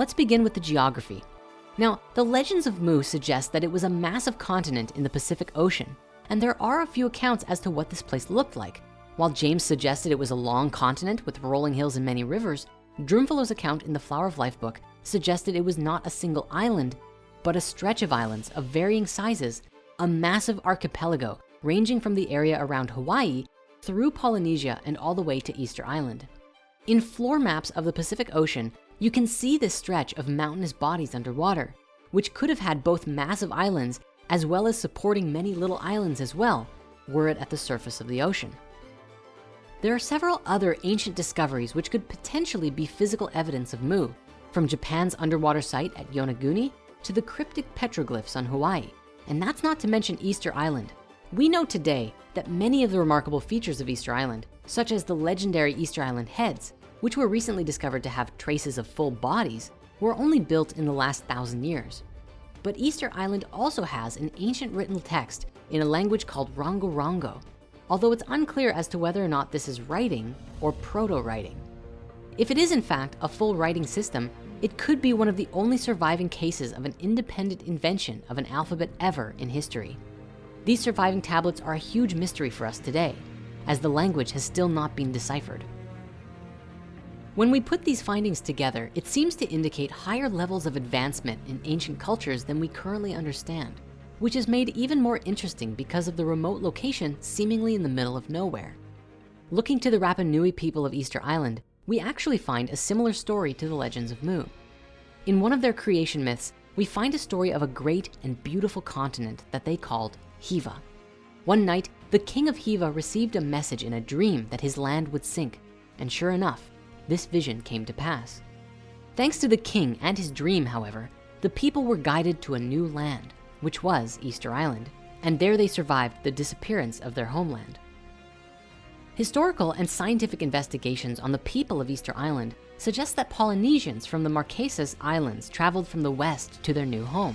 Let's begin with the geography. Now, the legends of Mu suggest that it was a massive continent in the Pacific Ocean, and there are a few accounts as to what this place looked like. While James suggested it was a long continent with rolling hills and many rivers, Drumfellow's account in the Flower of Life book suggested it was not a single island, but a stretch of islands of varying sizes, a massive archipelago ranging from the area around Hawaii through Polynesia and all the way to Easter Island. In floor maps of the Pacific Ocean, you can see this stretch of mountainous bodies underwater, which could have had both massive islands as well as supporting many little islands as well, were it at the surface of the ocean. There are several other ancient discoveries which could potentially be physical evidence of Mu, from Japan's underwater site at Yonaguni to the cryptic petroglyphs on Hawaii. And that's not to mention Easter Island. We know today that many of the remarkable features of Easter Island, such as the legendary Easter Island heads, which were recently discovered to have traces of full bodies, were only built in the last 1,000 years. But Easter Island also has an ancient written text in a language called Rongo Rongo, although it's unclear as to whether or not this is writing or proto-writing. If it is in fact a full writing system, it could be one of the only surviving cases of an independent invention of an alphabet ever in history. These surviving tablets are a huge mystery for us today, as the language has still not been deciphered. When we put these findings together, it seems to indicate higher levels of advancement in ancient cultures than we currently understand, which is made even more interesting because of the remote location seemingly in the middle of nowhere. Looking to the Rapa Nui people of Easter Island, we actually find a similar story to the legends of Mu. In one of their creation myths, we find a story of a great and beautiful continent that they called Hiva. One night, the king of Hiva received a message in a dream that his land would sink, and sure enough, this vision came to pass. Thanks to the king and his dream, however, the people were guided to a new land, which was Easter Island, and there they survived the disappearance of their homeland. Historical and scientific investigations on the people of Easter Island suggest that Polynesians from the Marquesas Islands traveled from the west to their new home.